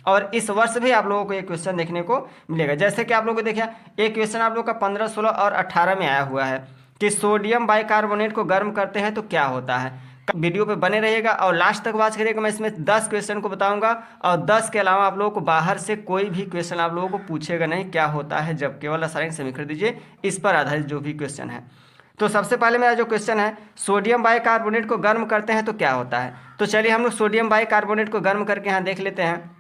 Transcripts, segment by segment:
और इस वर्ष भी आप लोगों को एक क्वेश्चन देखने को मिलेगा। जैसे कि आप लोगों को देखिए एक क्वेश्चन आप लोग का 15, 16 और 18 में आया हुआ है कि सोडियम बाइकार्बोनेट को गर्म करते हैं तो क्या होता है। वीडियो पे बने रहिएगा और लास्ट तक वॉच करिएगा। मैं इसमें 10 क्वेश्चन को बताऊंगा और 10 के अलावा आप लोगों को बाहर से कोई भी क्वेश्चन आप लोगों को पूछेगा नहीं क्या होता है जब, केवल रासायनिक समीकरण दीजिए, इस पर आधारित जो भी क्वेश्चन है। तो सबसे पहले मेरा जो क्वेश्चन है, सोडियम बाइकार्बोनेट को गर्म करते हैं तो क्या होता है। तो चलिए हम लोग सोडियम बाइकार्बोनेट को गर्म करके यहाँ देख लेते हैं।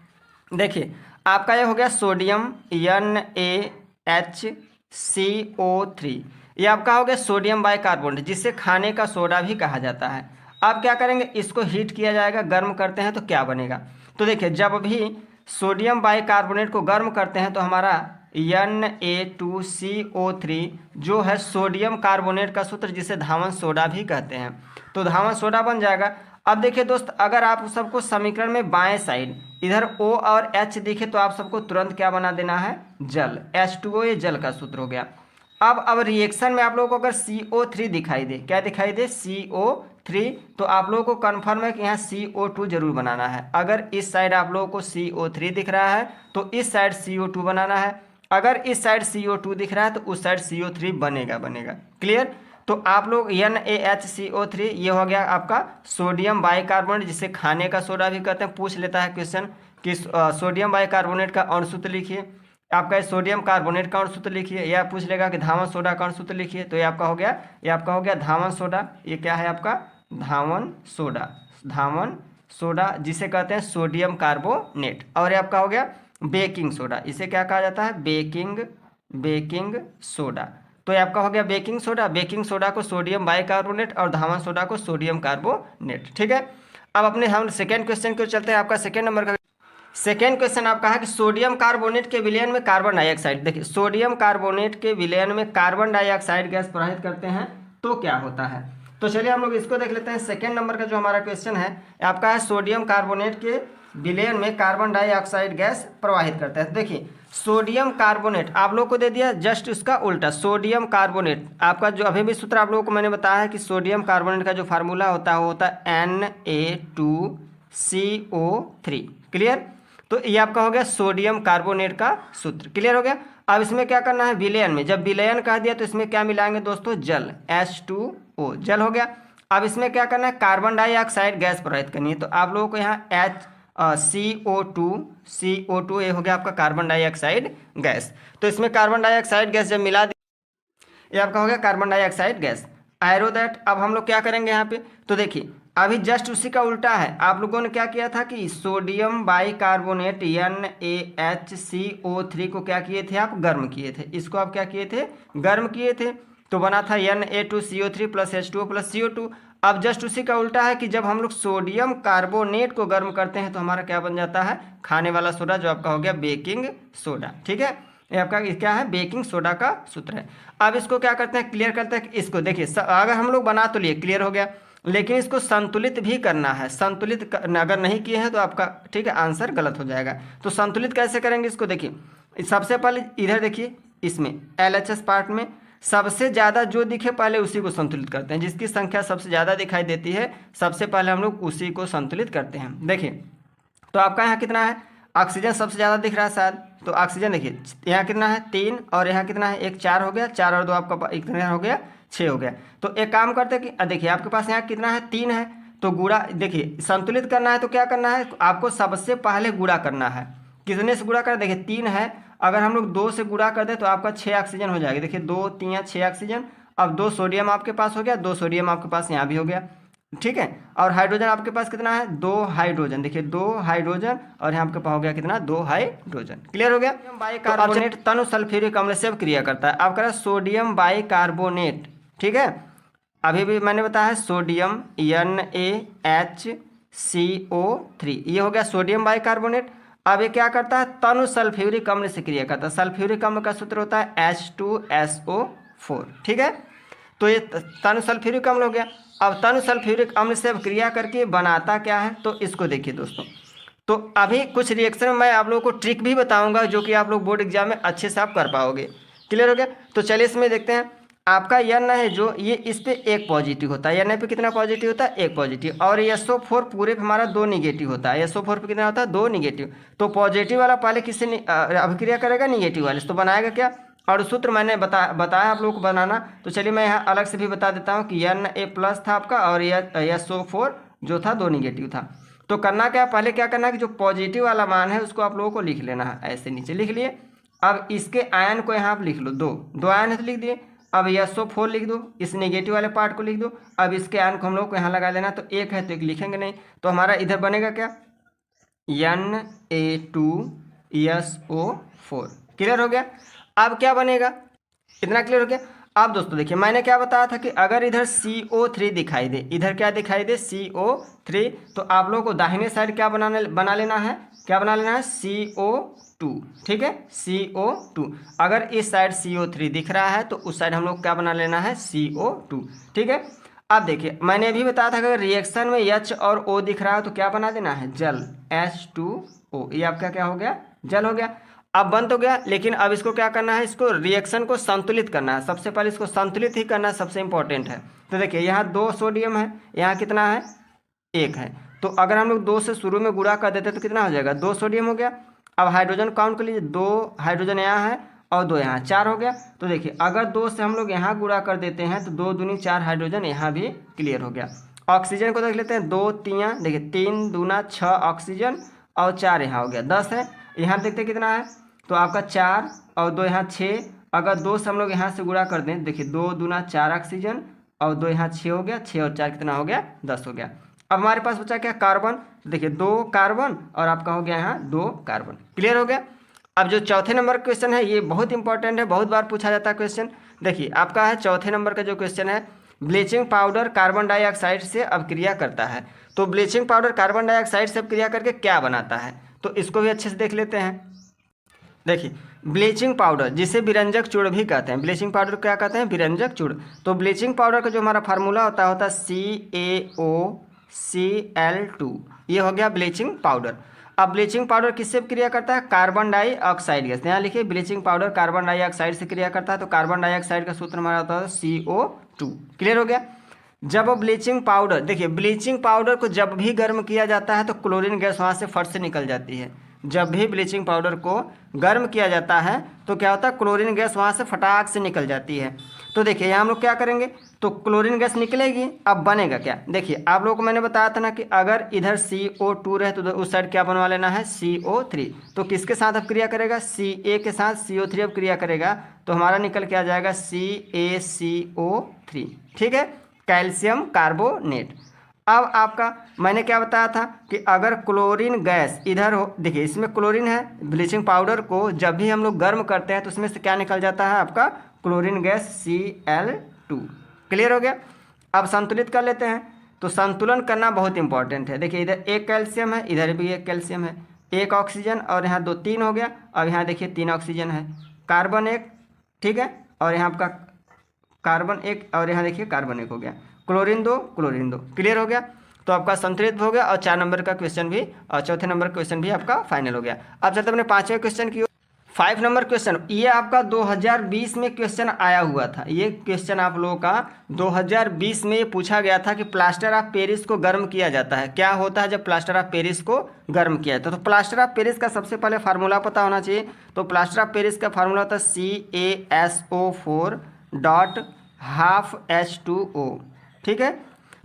देखिए आपका ये हो गया सोडियम NaHCO3, ये आपका हो गया सोडियम बाइकार्बोनेट, जिसे खाने का सोडा भी कहा जाता है। अब क्या करेंगे, इसको हीट किया जाएगा, गर्म करते हैं तो क्या बनेगा। तो देखिए जब भी सोडियम बाइकार्बोनेट को गर्म करते हैं तो हमारा Na2CO3 जो है सोडियम कार्बोनेट का सूत्र, जिसे धावन सोडा भी कहते हैं, तो धावन सोडा बन जाएगा। अब देखिए दोस्त, अगर आप सबको समीकरण में बाएं साइड इधर O और H दिखे तो आप सबको तुरंत क्या बना देना है, जल, H2O, ये जल का सूत्र हो गया। अब रिएक्शन में आप लोगों को अगर CO3 दिखाई दे, क्या दिखाई दे, CO3, तो आप लोगों को कन्फर्म है कि यहाँ CO2 जरूर बनाना है। अगर इस साइड आप लोगों को CO3 दिख रहा है तो इस साइड CO2 बनाना है, अगर इस साइड CO2 दिख रहा है तो उस साइड CO3 बनेगा। क्लियर। तो आप लोग NaHCO3 ये हो गया आपका सोडियम बाइकार्बोनेट, जिसे खाने का सोडा भी कहते हैं। पूछ लेता है क्वेश्चन कि सोडियम बाइकार्बोनेट का अणु सूत्र लिखिए, आपका सोडियम कार्बोनेट का अणु सूत्र लिखिए, या पूछ लेगा कि धावन सोडा का अणु सूत्र लिखिए, तो ये आपका हो गया धावन सोडा। ये क्या है आपका, धावन सोडा, जिसे कहते हैं सोडियम कार्बोनेट। और ये आपका हो गया बेकिंग सोडा, इसे क्या कहा जाता है, बेकिंग सोडा। तो ये आपका हो गया बेकिंग सोडा को सोडियम बाइकार्बोनेट और धावन सोडा को सोडियम कार्बोनेट। ठीक है। अब अपने हम सेकेंड क्वेश्चन को चलते हैं। आपका सेकेंड नंबर का सेकेंड क्वेश्चन आपका है कि सोडियम कार्बोनेट के विलयन में कार्बन डाइऑक्साइड, देखिए सोडियम कार्बोनेट के विलयन में कार्बन डाइऑक्साइड गैस प्रवाहित करते हैं तो क्या होता है। तो चलिए हम लोग इसको देख लेते हैं। सेकेंड नंबर का जो हमारा क्वेश्चन है आपका है सोडियम कार्बोनेट के विलयन में कार्बन डाइऑक्साइड गैस प्रवाहित करता है। देखिए सोडियम कार्बोनेट आप लोग को दे दिया जस्ट उसका उल्टा, सोडियम कार्बोनेट आपका जो अभी भी सूत्र आप लोगों को मैंने बताया है कि सोडियम कार्बोनेट का जो फार्मूला होता है वो होता है Na2CO3। क्लियर। तो ये आपका हो गया सोडियम कार्बोनेट का सूत्र। क्लियर हो गया। अब इसमें क्या करना है, विलयन में, जब विलयन कह दिया तो इसमें क्या मिलाएंगे दोस्तों, जल, H2O, जल हो गया। अब इसमें क्या करना है, कार्बन डाइऑक्साइड गैस प्रवाहित करनी है, तो आप लोगों को यहाँ CO2 ये हो गया आपका कार्बन डाइऑक्साइड गैस। तो इसमें कार्बन डाइऑक्साइड गैस जब मिला ये आपका हो गया carbon dioxide gas, arrow that. अब हम लोग क्या करेंगे यहाँ पे, तो देखिए अभी जस्ट उसी का उल्टा है। आप लोगों ने क्या किया था कि सोडियम बाइकार्बोनेट NaHCO3 को क्या किए थे, आप गर्म किए थे। इसको आप क्या किए थे, गर्म किए थे, तो बना था Na2CO3 plus H2O plus CO2। अब जस्ट उसी का उल्टा है कि जब हम लोग सोडियम कार्बोनेट को गर्म करते हैं तो हमारा क्या बन जाता है, खाने वाला सोडा, जो आपका हो गया बेकिंग सोडा। ठीक है। ये आपका क्या है, बेकिंग सोडा का सूत्र है। अब इसको क्या करते हैं, क्लियर करते हैं। इसको देखिए अगर हम लोग बना तो लिए, क्लियर हो गया, लेकिन इसको संतुलित भी करना है। संतुलित अगर नहीं किए हैं तो आपका ठीक है आंसर गलत हो जाएगा। तो संतुलित कैसे करेंगे इसको, देखिए सबसे पहले इधर देखिए, इसमें LHS पार्ट में सबसे ज़्यादा जो दिखे पहले उसी को संतुलित करते हैं। जिसकी संख्या सबसे ज़्यादा दिखाई देती है सबसे पहले हम लोग उसी को संतुलित करते हैं। देखिए तो आपका यहाँ कितना है, ऑक्सीजन सबसे ज़्यादा दिख रहा है शायद, तो ऑक्सीजन देखिए यहाँ कितना है 3, और यहाँ कितना है 1, 4 हो गया, 4 और 2 आपका कितना हो गया, 6 हो गया। तो एक काम करते हैं कि देखिए आपके पास यहाँ कितना है, 3 है, तो गुणा, देखिए संतुलित करना है तो क्या करना है, आपको सबसे पहले गुणा करना है। कितने से गुणा करें, देखिए 3 है, अगर हम लोग 2 से गुणा कर दें तो आपका 6 ऑक्सीजन हो जाएगी। देखिए 2 3 6 ऑक्सीजन। अब 2 सोडियम आपके पास हो गया, 2 सोडियम आपके पास यहाँ भी हो गया। ठीक है। और हाइड्रोजन आपके पास कितना है, 2 हाइड्रोजन, देखिए 2 हाइड्रोजन, और यहाँ आपके पास हो गया कितना, 2 हाइड्रोजन। क्लियर हो गया। बाइकार्बोनेट तनु सल्फ्यूरिक अम्ल से क्रिया करता है। अब कह रहा है सोडियम बाइकार्बोनेट, ठीक है, अभी भी मैंने बताया सोडियम NaHCO3, ये हो गया सोडियम बाइकार्बोनेट। अब ये क्या करता है, तनु सल्फ्यूरिक अम्ल से क्रिया करता है। सल्फ्यूरिक अम्ल का सूत्र होता है H2SO4। ठीक है। तो ये तनु सल्फ्यूरिक अम्ल हो गया। अब तनु सल्फ्यूरिक अम्ल से क्रिया करके बनाता क्या है, तो इसको देखिए दोस्तों। तो अभी कुछ रिएक्शन में मैं आप लोगों को ट्रिक भी बताऊंगा जो कि आप लोग बोर्ड एग्जाम में अच्छे से आप कर पाओगे। क्लियर हो गया। तो चलिए इसमें देखते हैं। आपका N है जो ये इस पे एक पॉजिटिव होता है, N पे कितना पॉजिटिव होता है, एक पॉजिटिव, और SO4 पूरे पे हमारा दो निगेटिव होता है, SO4 पे कितना होता है, दो निगेटिव। तो पॉजिटिव वाला पहले किससे अभिक्रिया करेगा, निगेटिव वाले से, तो बनाएगा क्या, और सूत्र मैंने बताया आप लोगों को बनाना। तो चलिए मैं यहाँ अलग से भी बता देता हूँ कि Na+ था आपका और SO4 जो था दो निगेटिव था। तो करना क्या, पहले क्या करना है कि जो पॉजिटिव वाला मान है उसको आप लोगों को लिख लेना है, ऐसे नीचे लिख लिए। अब इसके आयन को यहाँ आप लिख लो, दो आयन है तो लिख दिए। अब SO4 लिख दो, इस नेगेटिव वाले पार्ट को लिख दो। अब इसके आयन को हम लोग को यहाँ लगा लेना, तो एक है तो एक लिखेंगे नहीं, तो हमारा इधर बनेगा क्या, Na2SO4। क्लियर हो गया। अब क्या बनेगा, इतना क्लियर हो गया। अब दोस्तों देखिए मैंने क्या बताया था कि अगर इधर CO3 दिखाई दे, इधर क्या दिखाई दे, CO3, तो आप लोगों को दाहिने साइड क्या बना लेना है, क्या बना लेना है, CO2। ठीक है, CO2। अगर इस साइड CO3 दिख रहा है तो उस साइड हम लोग क्या बना लेना है, CO2। ठीक है। अब देखिए मैंने भी बताया था कि अगर रिएक्शन में H और O दिख रहा है तो क्या बना देना है, जल, H2O। ये आपका क्या हो गया, जल हो गया। अब बन तो गया, लेकिन अब इसको क्या करना है, इसको रिएक्शन को संतुलित करना है। सबसे पहले इसको संतुलित ही करना सबसे इंपॉर्टेंट है। तो देखिए यहाँ 2 सोडियम है, यहाँ कितना है, 1 है। तो अगर हम लोग 2 से शुरू में गुणा कर देते तो कितना हो जाएगा, 2 सोडियम हो गया। अब हाइड्रोजन काउंट कर लीजिए, 2 हाइड्रोजन यहाँ है और 2 यहाँ, 4 हो गया। तो देखिए अगर 2 से हम लोग यहाँ गुणा कर देते हैं तो 2 दूनी 4 हाइड्रोजन यहाँ भी क्लियर हो गया। ऑक्सीजन को देख लेते हैं, 2 3 देखिए 3 दूना 6 ऑक्सीजन और 4 यहाँ हो गया, 10 है। यहाँ देखते कितना है, तो आपका 4 और 2 यहाँ 6। अगर 2 से हम लोग यहाँ से गुणा कर दें, देखिए 2 दूना 4 ऑक्सीजन और 2 यहाँ 6 हो गया, 6 और 4 कितना हो गया, 10 हो गया। अब हमारे पास बचा क्या, कार्बन। देखिए 2 कार्बन और आपका हो गया यहाँ 2 कार्बन। क्लियर हो गया। अब जो चौथे नंबर का क्वेश्चन है ये बहुत इंपॉर्टेंट है, बहुत बार पूछा जाता है क्वेश्चन। देखिए आपका है चौथे नंबर का जो क्वेश्चन है, ब्लीचिंग पाउडर कार्बन डाइऑक्साइड से अभिक्रिया करता है। तो ब्लीचिंग पाउडर कार्बन डाइऑक्साइड से अभिक्रिया करके क्या बनाता है, तो इसको भी अच्छे से देख लेते हैं। देखिए ब्लीचिंग पाउडर जिसे विरंजक चूर्ण भी कहते हैं, ब्लीचिंग पाउडर क्या कहते हैं, विरंजक चूर्ण। तो ब्लीचिंग पाउडर का जो हमारा फार्मूला होता है CaOCl2, ये हो गया ब्लीचिंग पाउडर। अब ब्लीचिंग पाउडर किससे क्रिया करता है, कार्बन डाइऑक्साइड गैस। यहाँ लिखिए ब्लीचिंग पाउडर कार्बन डाइऑक्साइड से क्रिया करता है, तो कार्बन डाइऑक्साइड का सूत्र हमारा होता है CO2। क्लियर हो गया। जब ब्लीचिंग पाउडर, देखिए ब्लीचिंग पाउडर को जब भी गर्म किया जाता है तो क्लोरीन गैस वहाँ से फट से निकल जाती है। जब भी ब्लीचिंग पाउडर को गर्म किया जाता है तो क्या होता है, क्लोरीन गैस वहाँ से फटाक से निकल जाती है। तो देखिए यहाँ हम लोग क्या करेंगे, तो क्लोरीन गैस निकलेगी। अब बनेगा क्या, देखिए आप लोगों को मैंने बताया था ना कि अगर इधर CO2 रहे तो उस साइड क्या बनवा लेना है, CO3। तो किसके साथ अब क्रिया करेगा, Ca के साथ CO3 अब क्रिया करेगा, तो हमारा निकल के आ जाएगा CaCO3। ठीक है, कैल्शियम कार्बोनेट। अब आपका मैंने क्या बताया था कि अगर क्लोरीन गैस इधर हो, देखिए इसमें क्लोरीन है, ब्लीचिंग पाउडर को जब भी हम लोग गर्म करते हैं तो उसमें से क्या निकल जाता है, आपका क्लोरीन गैस Cl2। क्लियर हो गया। अब संतुलित कर लेते हैं। तो संतुलन करना बहुत इंपॉर्टेंट है। देखिए इधर 1 कैल्शियम है, इधर भी 1 कैल्शियम है, 1 ऑक्सीजन और यहाँ 2 3 हो गया। अब यहाँ देखिए 3 ऑक्सीजन है, कार्बन 1, ठीक है, और यहाँ आपका कार्बन 1 और यहाँ देखिए कार्बन 1 हो गया, क्लोरीन 2 क्लोरीन 2। क्लियर हो गया। तो आपका संतुलित हो गया और 4 नंबर का क्वेश्चन भी और चौथे नंबर क्वेश्चन भी आपका फाइनल हो गया। अब चलते अपने 5वें क्वेश्चन की ओर। 5 नंबर क्वेश्चन, ये आपका 2020 में क्वेश्चन आया हुआ था। ये क्वेश्चन आप लोगों का 2020 में ये पूछा गया था कि प्लास्टर ऑफ पेरिस को गर्म किया जाता है, क्या होता है जब प्लास्टर ऑफ पेरिस को गर्म किया जाता है। तो प्लास्टर ऑफ पेरिस का सबसे पहले फार्मूला पता होना चाहिए। तो प्लास्टर ऑफ पेरिस का फार्मूला होता है CaSO4.12H2O। ठीक है,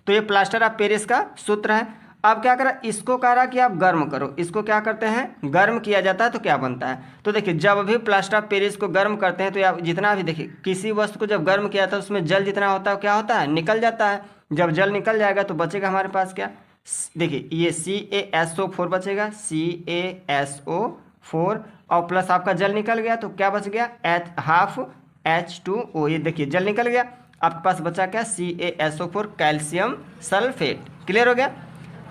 तो ये प्लास्टर ऑफ पेरिस का सूत्र है। अब क्या करा, इसको कह रहा कि आप गर्म करो, इसको क्या करते हैं, गर्म किया जाता है तो क्या बनता है। तो देखिए जब भी प्लास्टर ऑफ पेरिस को गर्म करते हैं तो आप जितना भी देखिए किसी वस्तु को जब गर्म किया जाता है उसमें जल जितना होता है क्या होता है, निकल जाता है। जब जल निकल जाएगा तो बचेगा हमारे पास क्या, देखिए ये CaSO4 बचेगा, CaSO4 और प्लस आपका जल निकल गया तो क्या बच गया, हाफ H2O। ये देखिए जल निकल गया, आपके पास बचा क्या, CaSO4 कैल्शियम सल्फेट। क्लियर हो गया।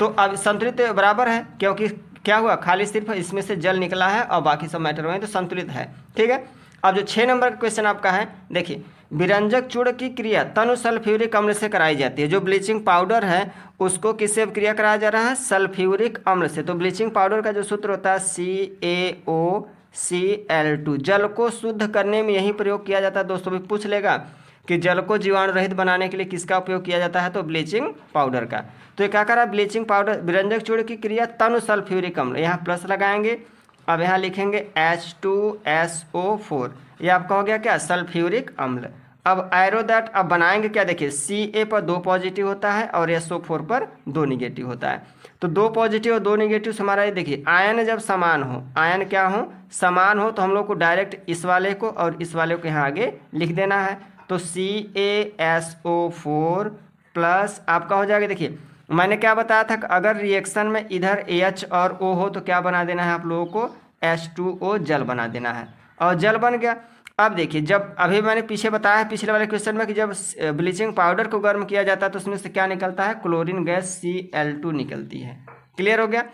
तो अब संतुलित बराबर है क्योंकि क्या हुआ, खाली सिर्फ इसमें से जल निकला है और बाकी सब मैटर हुए तो संतुलित है। ठीक है। अब जो 6 नंबर का क्वेश्चन आपका है, देखिए विरंजक चूर्ण की क्रिया तनु सल्फ्यूरिक अम्ल से कराई जाती है। जो ब्लीचिंग पाउडर है उसको किससे क्रिया कराया जा रहा है, सल्फ्यूरिक अम्ल से। तो ब्लीचिंग पाउडर का जो सूत्र होता है CaOCl2। जल को शुद्ध करने में यही प्रयोग किया जाता है दोस्तों, भी पूछ लेगा कि जल को जीवाणु रहित बनाने के लिए किसका उपयोग किया जाता है, तो ब्लीचिंग पाउडर का। तो ये क्या करा, ब्लीचिंग पाउडर विरंजक चूर्ण की क्रिया तनु सल्फ्यूरिक अम्ल, यहाँ प्लस लगाएंगे। अब यहाँ लिखेंगे H2SO4, ये आपका हो गया क्या, सल्फ्यूरिक अम्ल। अब एरोदैट अब बनाएंगे क्या, देखिए Ca पर 2 पॉजिटिव होता है और SO4 पर 2 निगेटिव होता है। तो 2 पॉजिटिव और 2 निगेटिव से हमारा ये देखिए आयन जब समान हो, आयन क्या हो, समान हो, तो हम लोग को डायरेक्ट इस वाले को और इस वाले को यहाँ आगे लिख देना है। तो CaSO4 प्लस आपका हो जाएगा, देखिए मैंने क्या बताया था, अगर रिएक्शन में इधर H और O हो तो क्या बना देना है आप लोगों को, H2O जल बना देना है, और जल बन गया। अब देखिए जब अभी मैंने पीछे बताया है पिछले वाले क्वेश्चन में कि जब ब्लीचिंग पाउडर को गर्म किया जाता है तो उसमें से क्या निकलता है, क्लोरीन गैस Cl2 निकलती है। क्लियर हो गया।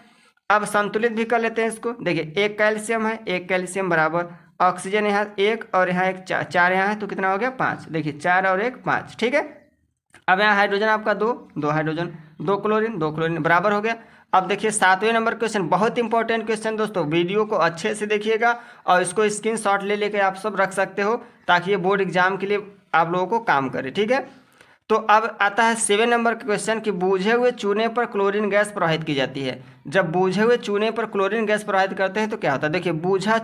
अब संतुलित भी कर लेते हैं इसको, देखिए एक कैल्शियम है, एक कैल्शियम बराबर ऑक्सीजन यहाँ 1 और यहाँ एक 4 यहाँ है, तो कितना हो गया 5, देखिए 4 और 1 5, ठीक है। अब यहाँ हाइड्रोजन आपका 2 हाइड्रोजन 2 क्लोरीन बराबर हो गया। अब देखिए 7वें नंबर क्वेश्चन, बहुत इंपॉर्टेंट क्वेश्चन दोस्तों, वीडियो को अच्छे से देखिएगा और इसको स्क्रीनशॉट ले लेके आप सब रख सकते हो ताकि ये बोर्ड एग्जाम के लिए आप लोगों को काम करे, ठीक है। तो अब आता है 7 नंबर क्वेश्चन कि बूझे हुए चूने पर क्लोरीन गैस प्रवाहित की जाती है। जब बूझे हुए चूने पर क्लोरीन गैस प्रवाहित करते हैं तो क्या होता है, देखिए बूझा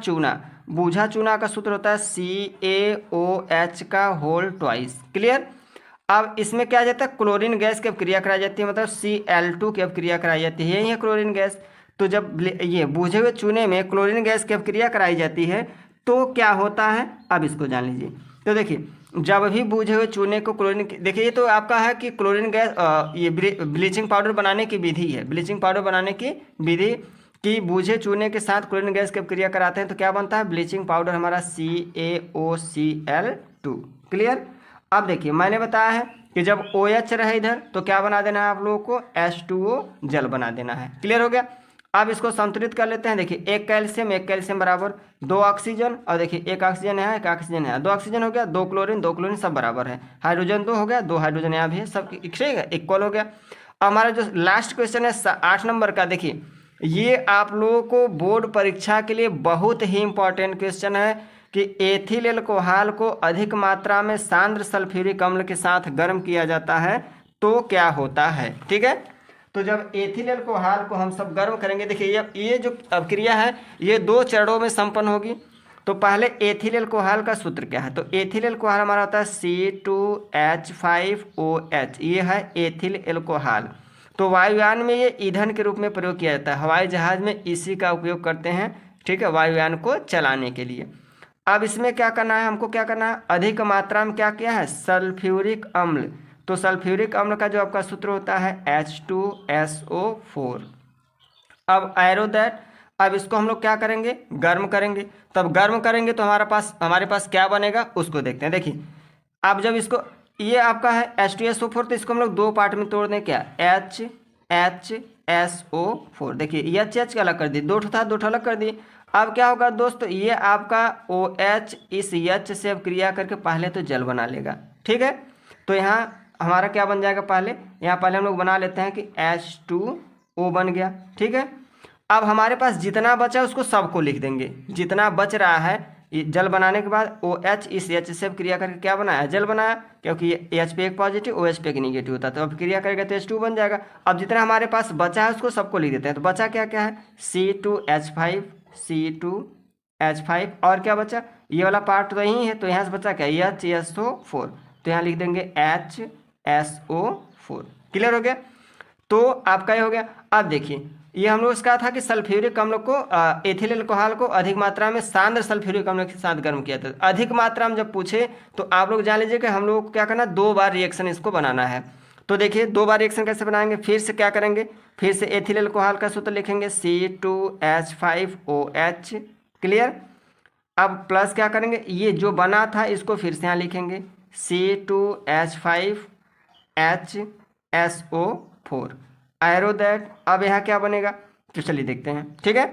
चूना का सूत्र होता है CaOH का होल ट्वाइस। क्लियर। अब इसमें क्या जाता है, क्लोरीन गैस की अब क्रिया कराई जाती है, मतलब Cl2 की अब क्रिया कराई जाती है, यही है क्लोरीन गैस। तो जब ये बूझे हुए चूने में क्लोरीन गैस की अब क्रिया कराई जाती है तो क्या होता है, अब इसको जान लीजिए। तो देखिए जब भी बूझे हुए चूने को क्लोरीन, देखिए ये तो आपका है कि क्लोरीन गैस ये ब्लीचिंग पाउडर बनाने की विधि है, ब्लीचिंग पाउडर बनाने की विधि कि बूझे चूने के साथ क्लोरीन गैस की क्रिया कराते हैं तो क्या बनता है, ब्लीचिंग पाउडर हमारा CaOCl2। क्लियर। अब देखिए मैंने बताया है कि जब OH रहे इधर तो क्या बना देना है आप लोगों को, H2O जल बना देना है। क्लियर हो गया। अब इसको संतुलित कर लेते हैं, देखिए एक कैल्शियम बराबर 2 ऑक्सीजन, और देखिए एक ऑक्सीजन है, एक ऑक्सीजन है, 2 ऑक्सीजन हो गया, 2 क्लोरीन सब बराबर है, हाइड्रोजन 2 हो गया, 2 हाइड्रोजन यहाँ भी है, सब इक्वल हो गया। हमारा जो लास्ट क्वेश्चन है 8 नंबर का, देखिए ये आप लोगों को बोर्ड परीक्षा के लिए बहुत ही इंपॉर्टेंट क्वेश्चन है कि एथिल एल्कोहल को अधिक मात्रा में सांद्र सल्फ्यूरिक अम्ल के साथ गर्म किया जाता है तो क्या होता है, ठीक है। तो जब एथिल एल्कोहल को हम सब गर्म करेंगे, देखिए ये जो क्रिया है ये 2 चरणों में संपन्न होगी। तो पहले एथिल एल्कोहल का सूत्र क्या है, तो एथिल एल्कोहल हमारा होता है C2H5OH, ये है एथिल एल्कोहल। तो वायुयान में ये ईंधन के रूप में प्रयोग किया जाता है, हवाई जहाज में इसी का उपयोग करते हैं, ठीक है, वायुयान को चलाने के लिए। अब इसमें क्या करना है, हमको क्या करना है, अधिक मात्रा में क्या किया है, सल्फ्यूरिक अम्ल। तो सल्फ्यूरिक अम्ल का जो आपका सूत्र होता है H2SO4। अब एरोदैट, अब इसको हम लोग क्या करेंगे, गर्म करेंगे। तब गर्म करेंगे तो हमारे पास क्या बनेगा उसको देखते हैं। देखिए अब जब इसको, ये आपका है H2SO4, तो इसको हम लोग 2 पार्ट में तोड़ दें, क्या HSO4, देखिए H अलग कर दिए, 2 था 2 अलग कर दिए। अब क्या होगा दोस्त, ये आपका OH इस H से अब क्रिया करके पहले तो जल बना लेगा, ठीक है। तो यहाँ हमारा क्या बन जाएगा, पहले हम लोग बना लेते हैं कि H2O बन गया, ठीक है। अब हमारे पास जितना बचा है उसको सबको लिख देंगे, जितना बच रहा है जल बनाने के बाद OH इस H से क्रिया करके क्या बनाया, जल बनाया, क्योंकि H पे एक पॉजिटिव OH पे एक निगेटिव होता है, तो अब क्रिया करेगा तो H2 बन जाएगा। अब जितना हमारे पास बचा है उसको सबको लिख देते हैं। तो बचा क्या क्या है, C2H5 और क्या बचा, ये वाला पार्ट तो यही है, तो यहाँ से बचा क्या HSO4, तो यहाँ लिख देंगे HSO4। क्लियर हो गया। तो आपका ये हो गया। अब देखिए ये हम लोग इसका था कि सल्फ्यूरिक अम्ल को एथिल एल्कोहल को अधिक मात्रा में सांद्र सल्फ्यूरिक अम्ल के साथ गर्म किया था। अधिक मात्रा में जब पूछे तो आप लोग जान लीजिए कि हम लोग को क्या करना, 2 बार रिएक्शन इसको बनाना है। तो देखिए 2 बार रिएक्शन कैसे बनाएंगे, फिर से क्या करेंगे, फिर से एथिल एल्कोहल का सूत्र लिखेंगे C2H5OH। क्लियर। अब प्लस क्या करेंगे, ये जो बना था इसको फिर से यहाँ लिखेंगे C2H5HSO4 एरोदैट। अब यहाँ क्या बनेगा, तो चलिए देखते हैं, ठीक है।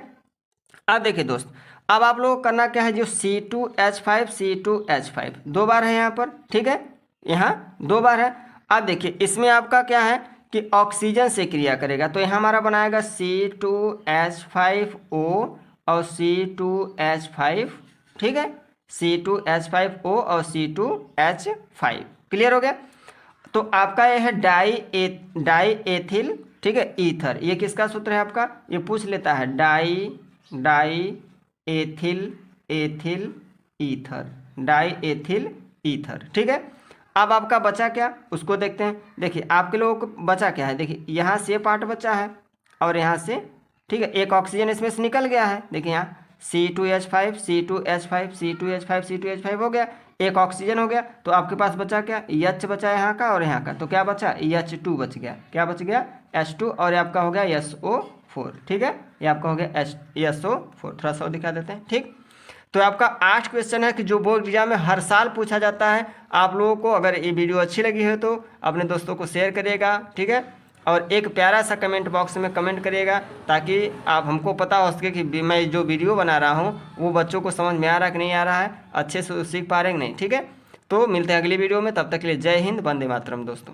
अब देखिए दोस्त, अब आप लोगों को करना क्या है, जो C2H5 2 बार है यहाँ पर, ठीक है, यहाँ 2 बार है। अब देखिए इसमें आपका क्या है कि ऑक्सीजन से क्रिया करेगा, तो यहाँ हमारा बनाएगा C2H5O और C2H5, ठीक है, C2H5O और C2H5। क्लियर हो गया। तो आपका यह है डाई एथिल, ठीक है, ईथर। ये किसका सूत्र है आपका, ये पूछ लेता है, die ethyl ether, die ethyl ether. ठीक है। अब आपका बचा क्या, उसको देखते हैं। देखिए आपके लोगों को बचा क्या है, देखिए यहाँ से पार्ट बचा है और यहाँ से, ठीक है, एक ऑक्सीजन इसमें से निकल गया है। देखिए यहाँ C2H5 C2H5 C2H5 C2H5 हो गया, एक ऑक्सीजन हो गया। तो आपके पास बचा क्या, H बचा है यहाँ का और यहाँ का, तो क्या बचा, H2 बच गया। क्या बच गया, H2, और ये आपका हो गया SO4। ठीक है, ये आपका हो गया SO4। थोड़ा सा दिखा देते हैं। ठीक, तो आपका 8 क्वेश्चन है कि जो बोर्ड एग्जाम में हर साल पूछा जाता है। आप लोगों को अगर ये वीडियो अच्छी लगी है तो अपने दोस्तों को शेयर करिएगा, ठीक है, और एक प्यारा सा कमेंट बॉक्स में कमेंट करिएगा, ताकि आप हमको पता हो सके कि मैं जो वीडियो बना रहा हूँ वो बच्चों को समझ में आ रहा है कि नहीं आ रहा है, अच्छे से सीख पा रहे हैं कि नहीं। ठीक है, तो मिलते हैं अगली वीडियो में, तब तक के लिए जय हिंद, वंदे मातरम दोस्तों।